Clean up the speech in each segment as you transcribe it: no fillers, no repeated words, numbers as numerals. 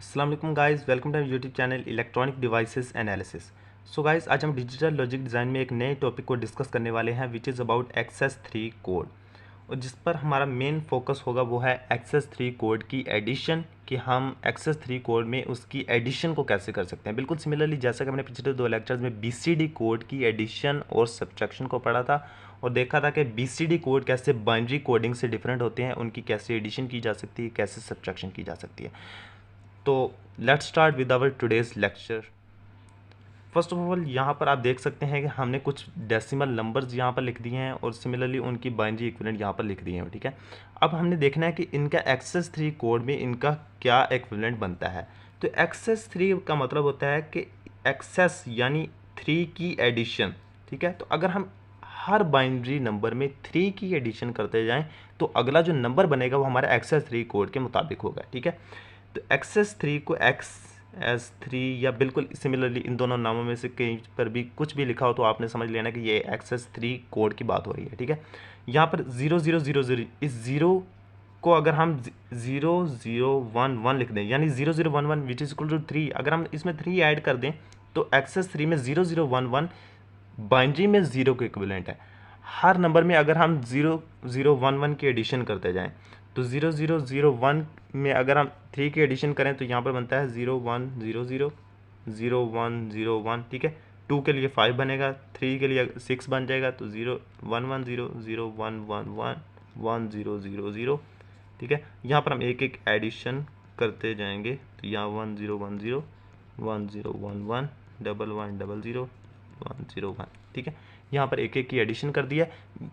अस्सलाम वालेकुम guys, welcome to YouTube channel electronic devices analysis. So guys, आज हम डिजिटल लॉजिक डिज़ाइन में एक नए टॉपिक को डिस्कस करने वाले हैं which is about access 3 code. और जिस पर हमारा मेन फोकस होगा वो है एक्सेस 3 कोड की एडिशन, कि हम एक्सेस 3 कोड में उसकी एडिशन को कैसे कर सकते हैं। बिल्कुल सिमिलरली जैसा कि हमने पिछले दो लेक्चर्स में बीसीडी कोड की एडिशन और सब्ट्रैक्शन को पढ़ा था और देखा था कि बीसीडी कोड कैसे बाइनरी कोडिंग से डिफरेंट होते हैं, उनकी कैसे एडिशन की जा सकती है, कैसे सब्ट्रैक्शन की जा सकती है। तो let's start with our today's lecture. First of all यहाँ पर आप देख सकते हैं कि हमने कुछ डेसिमल नंबर्स यहाँ पर लिख दिए हैं और सिमिलरली उनकी बाइनरी इक्विवेलेंट यहाँ पर लिख दिए हैं, ठीक है। अब हमने देखना है कि इनका एक्सेस 3 कोड में इनका क्या इक्विवेलेंट बनता है। तो एक्सेस 3 का मतलब होता है कि एक्सेस यानी 3 की एडिशन, ठीक है। तो अगर हम हर बाइनरी नंबर में 3 की एडिशन करते जाएं तो अगला जो नंबर बनेगा वो हमारा एक्सेस 3 कोड के मुताबिक होगा, ठीक है। तो एक्सेस 3 को XS3 या बिल्कुल सिमिलरली इन दोनों नामों में से कहीं पर भी कुछ भी लिखा हो तो आपने समझ लेना कि ये एक्सेस 3 कोड की बात हो रही है, ठीक है। यहाँ पर 0000 इस ज़ीरो को अगर हम 0011 लिख दें यानी 0011 विच इज इक्वल टू 3, अगर हम इसमें 3 ऐड कर दें तो एक्सेस 3 में 0011 बाइनरी में ज़ीरो के इक्विवेलेंट है। हर नंबर में अगर हम 0011 की एडिशन करते जाएं तो 0001 में अगर हम 3 की एडिशन करें तो यहाँ पर बनता है 0100 0101, ठीक है। 2 के लिए 5 बनेगा, 3 के लिए 6 बन जाएगा तो 0110 0111 1000, ठीक है। यहाँ पर हम एक एक एडिशन करते जाएंगे तो यहाँ 1010 1011 1100 101, ठीक है। यहाँ पर एक एक की एडिशन कर दिया।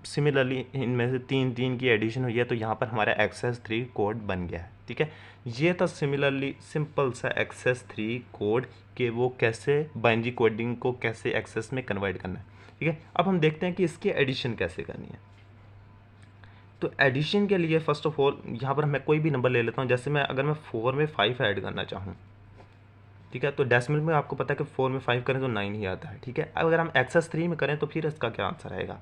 सिमिलरली इनमें से 3 की एडिशन हुई है तो यहाँ पर हमारा एक्सेस 3 कोड बन गया है, ठीक है। ये था सिमिलरली सिंपल सा एक्सेस 3 कोड कि वो कैसे बाइनरी कोडिंग को कैसे एक्सेस में कन्वर्ट करना है, ठीक है। अब हम देखते हैं कि इसकी एडिशन कैसे करनी है। तो एडिशन के लिए फर्स्ट ऑफ ऑल यहाँ पर मैं कोई भी नंबर ले लेता हूँ। जैसे अगर मैं 4 में 5 ऐड करना चाहूँ, ठीक है, तो डेसिमल में आपको पता है कि 4 में 5 करें तो 9 ही आता है, ठीक है। अब अगर हम एक्सेस 3 में करें तो फिर इसका क्या आंसर आएगा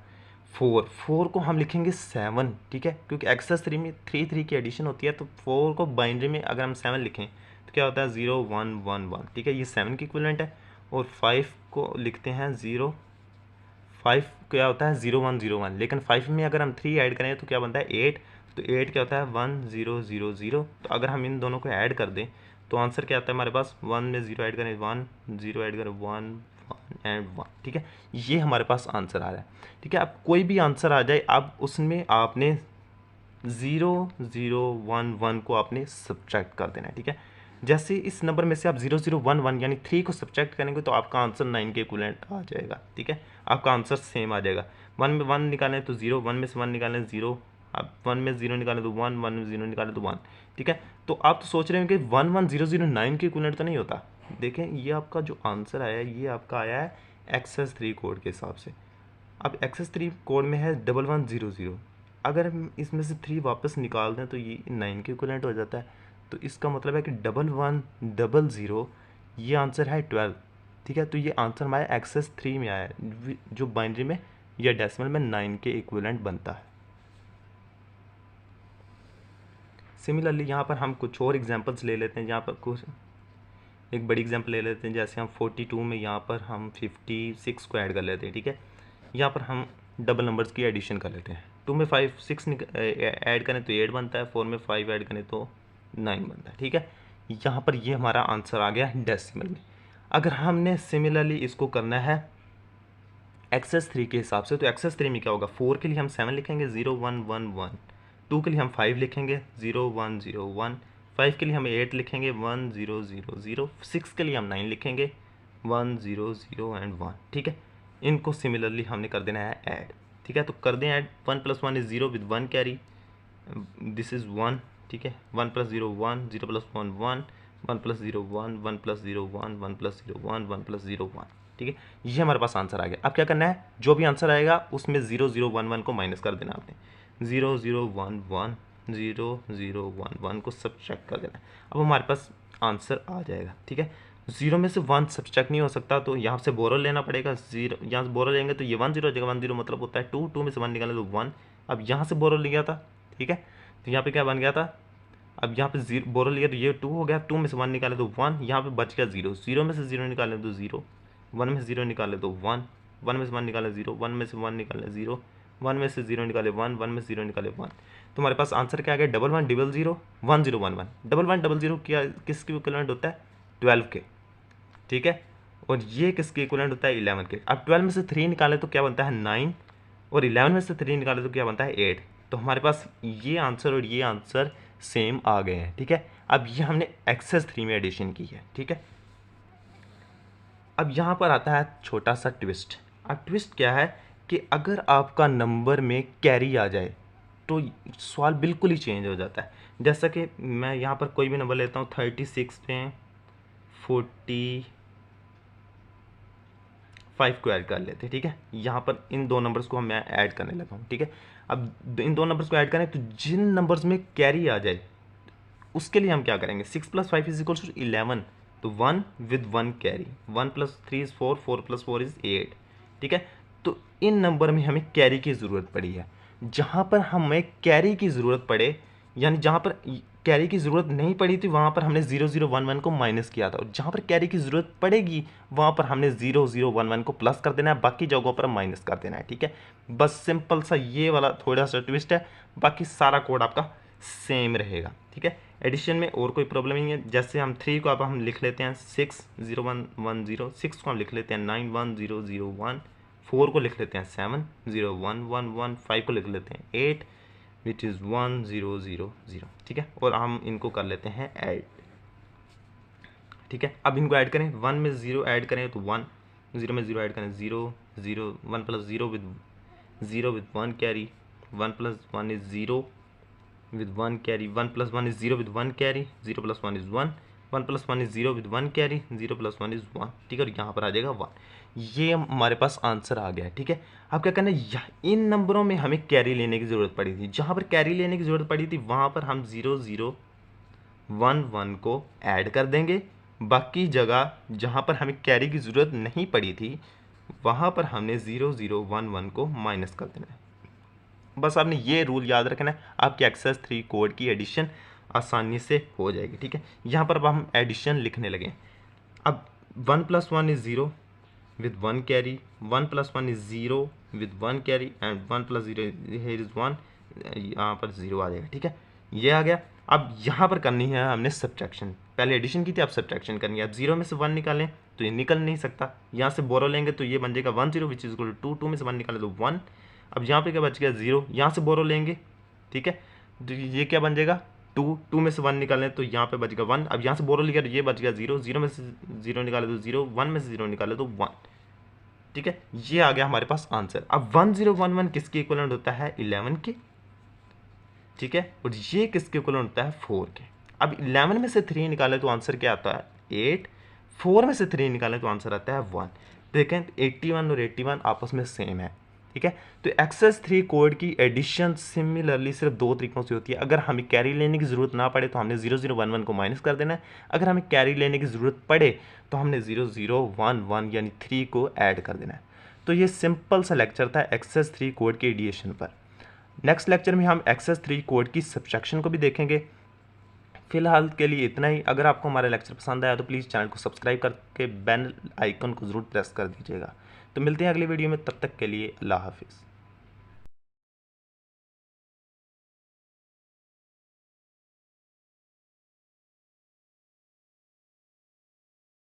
4 को हम लिखेंगे 7, ठीक है, क्योंकि एक्सेस 3 में 3 की एडिशन होती है। तो 4 को बाइनरी में अगर हम 7 लिखें तो क्या होता है 0111, ठीक है, ये 7 की इक्विवेलेंट है। और 5 को लिखते हैं 5 क्या होता है 0101, लेकिन 5 में अगर हम 3 ऐड करें तो क्या बनता है 8, तो 8 क्या होता है 1000। तो अगर हम इन दोनों को ऐड कर दें तो आंसर क्या आता है हमारे पास, 1 में 0 ऐड करें 1, 0 ऐड करें 1 एंड 1, ठीक है। ये हमारे पास आंसर आ रहा है, ठीक है। अब कोई भी आंसर आ जाए अब उसमें आपने 0011 को आपने सब्ट्रैक्ट कर देना है, ठीक है। जैसे इस नंबर में से आप 0011 यानी 3 को सब्ट्रैक्ट करेंगे तो आपका आंसर 9 के इक्विवेलेंट आ जाएगा, ठीक है। आपका आंसर सेम आ जाएगा। 1 में 1 निकालें तो 0, 1 में से 1 निकालें 0, आप 1 में 0 निकालें तो 1, 1 में 0 निकालें तो 1, ठीक है। तो आप तो सोच रहे हैं कि 11009 के इक्विवेलेंट तो नहीं होता। देखें ये आपका जो आंसर आया है ये आपका आया है एक्सेस 3 कोड के हिसाब से। अब एक्सेस 3 कोड में है 1100, अगर हम इसमें से 3 वापस निकाल दें तो ये 9 के इक्विवेलेंट हो जाता है। तो इसका मतलब है कि 1100 ये आंसर है 12, ठीक है। तो ये आंसर हमारे एक्सेस 3 में आया है जो बाइनरी में या डेसिमल में 9 के इक्विवेलेंट बनता है। सिमिलरली यहाँ पर हम कुछ और एग्जांपल्स ले लेते हैं। यहाँ पर कुछ एक बड़ी एग्जांपल ले लेते हैं, जैसे हम 42 में यहाँ पर हम 56 को ऐड कर लेते हैं, ठीक है। यहाँ पर हम डबल नंबर्स की एडिशन कर लेते हैं। 2 में 5 6 ऐड करें तो 8 बनता है, 4 में 5 ऐड करें तो 9 बनता है, ठीक है। यहाँ पर ये हमारा आंसर आ गया डेसिमल में। अगर हमने सिमिलरली इसको करना है एक्सेस 3 के हिसाब से तो एक्सेस 3 में क्या होगा, 4 के लिए हम 7 लिखेंगे 0111, 2 के लिए हम 5 लिखेंगे 0101, 5 के लिए हम 8 लिखेंगे 1000, 6 के लिए हम 9 लिखेंगे 100 एंड 1, ठीक है। इनको सिमिलरली हमने कर देना है ऐड, ठीक है। तो कर दें add, 1 + 1 is 0 with 1 carry, this is 1, ठीक है। 1 + 0 1, 0 + 1 1, 1 + 0 1, 1 + 0 1, 1 + 0 1, 1 + 0 1, ठीक है। ये हमारे पास आंसर आ गया। अब क्या करना है, जो भी आंसर आएगा उसमें 0011 को माइनस कर देना आपने, 0011 0011 को सब्ट्रैक्ट कर देना है। अब हमारे पास आंसर आ जाएगा, ठीक है। 0 में से 1 सब्ट्रैक्ट नहीं हो सकता तो यहाँ से बोरो लेना पड़ेगा। 0 यहाँ से बोरो लेंगे तो ये 10 हो जाएगा, 10 मतलब होता है 2 में से 1 निकालें तो 1। अब यहाँ से बोरो लिया था, ठीक है, तो यहाँ पे क्या बन गया था अब यहाँ पे जीरो बोरो लिया तो ये 2 हो गया, 2 में से 1 निकाले तो 1, यहाँ पे बच गया 0, 0 में से 0 निकाले तो 0, 1 में से 0 निकाले तो 1, 1 में से 1 निकाले 0, 1 में से 1 निकाले 0, 1 में से 0 निकाले 1, 1 में से 0 निकाले 1। तो हमारे पास आंसर क्या आ गया, 1 1 0 0 1 0 1 1। 1 1 0 0 क्या किसके इक्विवेलेंट होता है, 12 के, ठीक है। और ये किसके इक्विवेलेंट होता है, 11 के। अब 12 में से 3 निकाले तो क्या बनता है 9, और 11 में से 3 निकाले तो क्या बनता है 8। तो हमारे पास ये आंसर और ये आंसर सेम आ गए हैं, ठीक है। अब ये हमने एक्सेस 3 में एडिशन की है, ठीक है। अब यहाँ पर आता है छोटा सा ट्विस्ट। अब ट्विस्ट क्या है कि अगर आपका नंबर में कैरी आ जाए तो सवाल बिल्कुल ही चेंज हो जाता है। जैसा कि मैं यहाँ पर कोई भी नंबर लेता हूँ, 36 में 45 को ऐड कर लेते हैं, ठीक है। यहाँ पर इन दो नंबर्स को मैं ऐड करने लगा हूँ, ठीक है। अब इन दो नंबर्स को ऐड करें तो जिन नंबर्स में कैरी आ जाए उसके लिए हम क्या करेंगे, 6 + 5 = 11, तो 1 विद 1 कैरी, 1 + 3 = 4, 4 + 4 = 8, ठीक है। तो इन नंबर में हमें कैरी की ज़रूरत पड़ी है। जहाँ पर हमें कैरी की ज़रूरत पड़े, यानी जहाँ पर कैरी की ज़रूरत नहीं पड़ी थी वहाँ पर हमने 0 0 1 1 को माइनस किया था, और जहाँ पर कैरी की ज़रूरत पड़ेगी वहाँ पर हमने 0 0 1 1 को प्लस कर देना है, बाकी जगहों पर माइनस कर देना है, ठीक है। बस सिंपल सा ये वाला थोड़ा सा ट्विस्ट है, बाकी सारा कोड आपका सेम रहेगा, ठीक है। एडिशन में और कोई प्रॉब्लम नहीं है। जैसे हम 3 को अब हम लिख लेते हैं 6 0 1 1 0, 6 को हम लिख लेते हैं 9 1 0 0 1, 4 को लिख लेते हैं 7 0 1 1 1, 5 को लिख लेते हैं 8 विच इज़ 1 0 0 0, ठीक है। और हम इनको कर लेते हैं ऐड, ठीक है। अब इनको ऐड करें, 1 में 0 ऐड करें तो 1, 0 में 0 ऐड करें 0 0, 1 + 0 with 1 carry, 1 + 1 is 0 with 1 carry, 1 + 1 is 0 with 1 carry, 0 + 1 is 1, 1 + 1 is 0 with 1 carry, 0 + 1 is 1, ठीक है। और यहाँ पर आ जाएगा 1। ये हमारे पास आंसर आ गया है, ठीक है। अब क्या करना है, इन नंबरों में हमें कैरी लेने की ज़रूरत पड़ी थी, जहाँ पर कैरी लेने की ज़रूरत पड़ी थी वहाँ पर हम 0 0 1 1 को ऐड कर देंगे, बाकी जगह जहाँ पर हमें कैरी की ज़रूरत नहीं पड़ी थी वहाँ पर हमने 0 0 1 1 को माइनस कर देना है। बस आपने ये रूल याद रखना है, आपकी एक्सेस 3 कोड की एडिशन आसानी से हो जाएगी, ठीक है। यहाँ पर अब हम एडिशन लिखने लगे। अब 1 + 1 is 0 with 1 carry, 1 + 1 is 0 with 1 carry and 1 + 0 here is 1, यहाँ पर 0 आ जाएगा, ठीक है। ये आ गया। अब यहाँ पर करनी है हमने सब्ट्रैक्शन, पहले एडिशन की थी, अब सब्ट्रैक्शन करनी है। अब 0 में से 1 निकालें तो ये निकल नहीं सकता, यहाँ से बोरो लेंगे तो ये बन जाएगा 1 0 विच इज इक्वल टू 2, 2 में से 1 निकाले तो 1। अब यहाँ पे क्या बच गया 0, यहाँ से बोरो लेंगे, ठीक है। तो ये क्या बन जाएगा 2, 2 में से 1 निकालें तो यहाँ पे बच गया 1। अब यहाँ से बोरो लिया तो ये बच गया 0, 0 में से 0 निकाले तो 0, 1 में से 0 निकाले तो 1, ठीक है। ये आ गया हमारे पास आंसर। अब 1 0 1 1 किसके इक्विवेलेंट होता है, 11 के, ठीक है। और ये किसके इक्विवेलेंट होता है, 4 के। अब 11 में से 3 निकाले तो आंसर क्या आता है 8, 4 में से 3 निकाले तो आंसर आता है 1। देखें 81 और 81 आपस में सेम है, ठीक है। तो एक्सेस 3 कोड की एडिशन सिमिलरली सिर्फ 2 तरीकों से होती है। अगर हमें कैरी लेने की ज़रूरत ना पड़े तो हमने 0 0 1 1 को माइनस कर देना है, अगर हमें कैरी लेने की ज़रूरत पड़े तो हमने 0 0 1 1 यानी 3 को ऐड कर देना है। तो ये सिंपल सा लेक्चर था एक्सेस 3 कोड के एडिशन पर। नेक्स्ट लेक्चर में हम एक्सेस 3 कोड की सब्ट्रैक्शन को भी देखेंगे। फिलहाल के लिए इतना ही। अगर आपको हमारा लेक्चर पसंद आया तो प्लीज़ चैनल को सब्सक्राइब करके बेल आइकन को ज़रूर प्रेस कर दीजिएगा। तो मिलते हैं अगली वीडियो में, तब तक के लिए अल्लाह हाफिज़।